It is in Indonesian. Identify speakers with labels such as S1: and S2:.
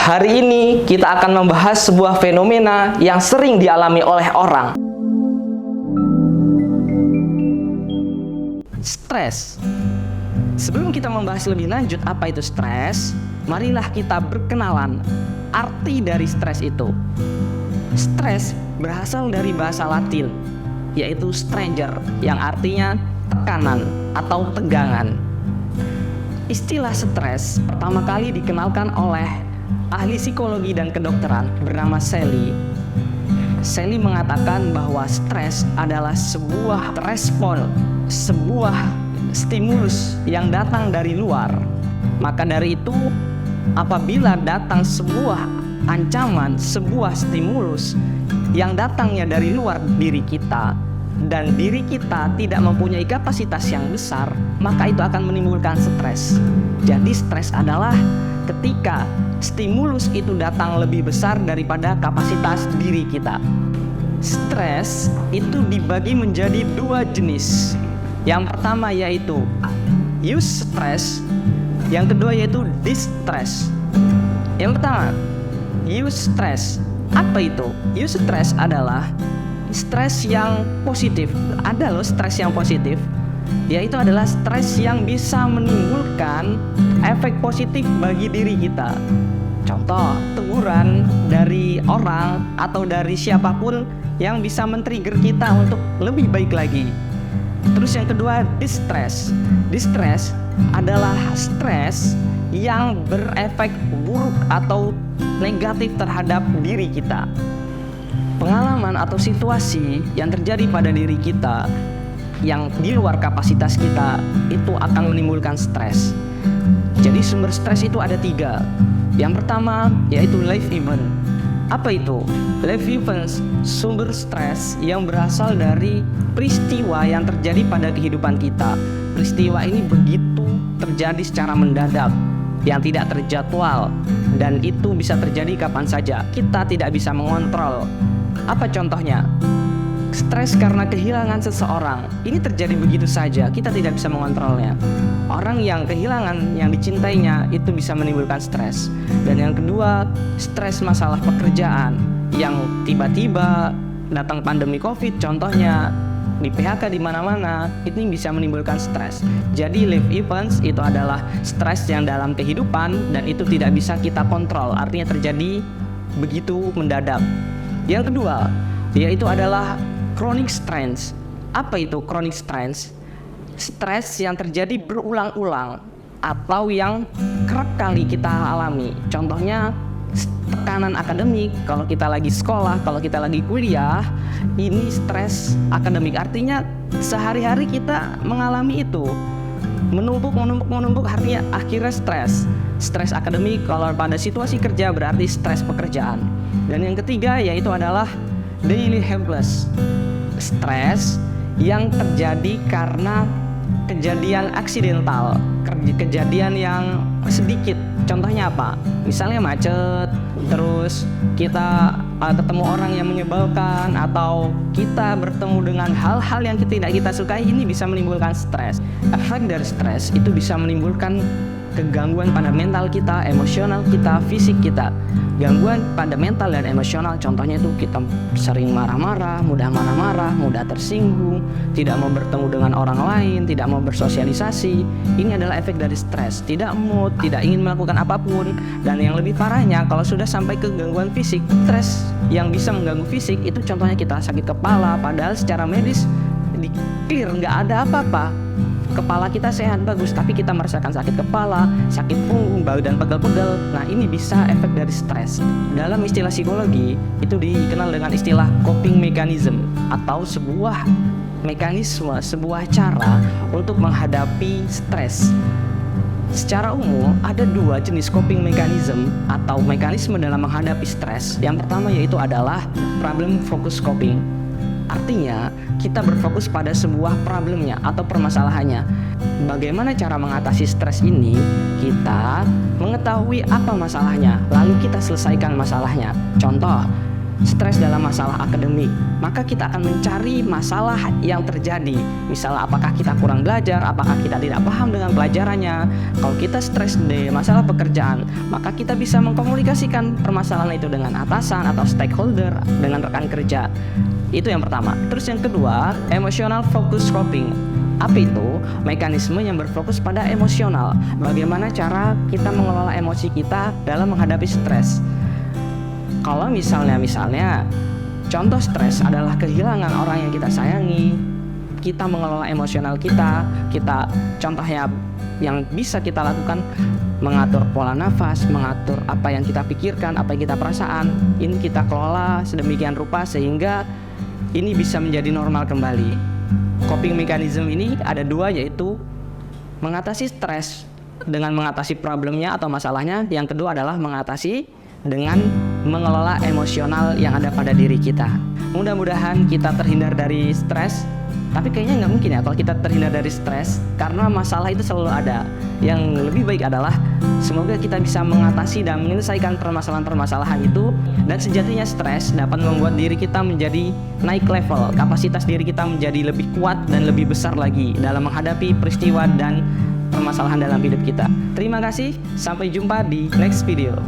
S1: Hari ini kita akan membahas sebuah fenomena yang sering dialami oleh orang. Stres. Sebelum kita membahas lebih lanjut apa itu stres, marilah kita berkenalan arti dari stres itu. Stres berasal dari bahasa Latin, yaitu stranger, yang artinya tekanan atau tegangan. Istilah stres pertama kali dikenalkan oleh ahli psikologi dan kedokteran bernama Shelley. Shelley mengatakan bahwa stres adalah sebuah respon, sebuah stimulus yang datang dari luar. Maka dari itu, apabila datang sebuah ancaman, sebuah stimulus yang datangnya dari luar diri kita, dan diri kita tidak mempunyai kapasitas yang besar, maka itu akan menimbulkan stres. Jadi stres adalah ketika stimulus itu datang lebih besar daripada kapasitas diri kita. Stres itu dibagi menjadi dua jenis. Yang pertama yaitu eustress, yang kedua yaitu distress. Yang pertama, eustress. Apa itu? Eustress adalah stres yang positif. Ada loh stres yang positif, yaitu adalah stres yang bisa menimbulkan efek positif bagi diri kita. Contoh, teguran dari orang atau dari siapapun yang bisa men-trigger kita untuk lebih baik lagi. Terus yang kedua, distress. Distress adalah stres yang berefek buruk atau negatif terhadap diri kita. Pengalaman atau situasi yang terjadi pada diri kita yang di luar kapasitas kita itu akan menimbulkan stres. Jadi sumber stres itu ada 3. Yang pertama yaitu life event. Apa itu? Life events, sumber stres yang berasal dari peristiwa yang terjadi pada kehidupan kita. Peristiwa ini begitu terjadi secara mendadak, yang tidak terjadwal, dan itu bisa terjadi kapan saja. Kita tidak bisa mengontrol. Apa contohnya? Stres karena kehilangan seseorang. Ini terjadi begitu saja, kita tidak bisa mengontrolnya. Orang yang kehilangan yang dicintainya itu bisa menimbulkan stres. Dan yang kedua, stres masalah pekerjaan yang tiba-tiba datang pandemi Covid, contohnya di PHK di mana-mana, itu bisa menimbulkan stres. Jadi life events itu adalah stres yang dalam kehidupan dan itu tidak bisa kita kontrol, artinya terjadi begitu mendadak. Yang kedua, yaitu adalah chronic stress. Apa itu chronic stress? Stres yang terjadi berulang-ulang atau yang kerap kali kita alami. Contohnya tekanan akademik, kalau kita lagi sekolah, kalau kita lagi kuliah, ini stres akademik. Artinya sehari-hari kita mengalami itu. Menumpuk, artinya akhirnya stres. Stres akademik, kalau pada situasi kerja berarti stres pekerjaan. Dan yang ketiga yaitu adalah daily helpless. Stres yang terjadi karena kejadian aksidental, kejadian yang sedikit. Contohnya apa? Misalnya macet, terus kita ketemu orang yang menyebalkan, atau kita bertemu dengan hal-hal yang tidak kita sukai, ini bisa menimbulkan stres. Efek dari stres itu bisa menimbulkan kegangguan pada mental kita, emosional kita, fisik kita. Gangguan pada mental dan emosional contohnya itu kita sering marah-marah, mudah tersinggung, tidak mau bertemu dengan orang lain, tidak mau bersosialisasi. Ini adalah efek dari stres, tidak mood, tidak ingin melakukan apapun. Dan yang lebih parahnya, kalau sudah sampai ke gangguan fisik, stres yang bisa mengganggu fisik itu contohnya kita sakit kepala, padahal secara medis di clear, nggak ada apa-apa. Kepala kita sehat, bagus, tapi kita merasakan sakit kepala, sakit punggung, badan pegel-pegel. Nah, ini bisa efek dari stres. Dalam istilah psikologi, itu dikenal dengan istilah coping mechanism, atau sebuah mekanisme, sebuah cara untuk menghadapi stres. Secara umum, ada 2 jenis coping mechanism atau mekanisme dalam menghadapi stres. Yang pertama yaitu adalah problem focus coping. Artinya, kita berfokus pada sebuah problemnya atau permasalahannya. Bagaimana cara mengatasi stres ini? Kita mengetahui apa masalahnya, lalu kita selesaikan masalahnya. Contoh, stres dalam masalah akademik, maka kita akan mencari masalah yang terjadi. Misalnya apakah kita kurang belajar, apakah kita tidak paham dengan pelajarannya. Kalau kita stres di masalah pekerjaan, maka kita bisa mengkomunikasikan permasalahan itu dengan atasan atau stakeholder, dengan rekan kerja. Itu yang pertama. Terus yang kedua, emotional focus coping. Apa itu? Mekanisme yang berfokus pada emosional. Bagaimana cara kita mengelola emosi kita dalam menghadapi stres. Kalau misalnya contoh stres adalah kehilangan orang yang kita sayangi, kita mengelola emosional kita contohnya yang bisa kita lakukan, mengatur pola nafas, mengatur apa yang kita pikirkan, apa yang kita perasaan, ini kita kelola sedemikian rupa sehingga ini bisa menjadi normal kembali. Coping mechanism ini ada dua, yaitu mengatasi stres dengan mengatasi problemnya atau masalahnya. Yang kedua adalah mengatasi dengan mengelola emosional yang ada pada diri kita. Mudah-mudahan kita terhindar dari stres. Tapi kayaknya nggak mungkin ya kalau kita terhindar dari stres, karena masalah itu selalu ada. Yang lebih baik adalah semoga kita bisa mengatasi dan menyelesaikan permasalahan-permasalahan itu. Dan sejatinya stres dapat membuat diri kita menjadi naik level, kapasitas diri kita menjadi lebih kuat dan lebih besar lagi dalam menghadapi peristiwa dan permasalahan dalam hidup kita. Terima kasih, sampai jumpa di next video.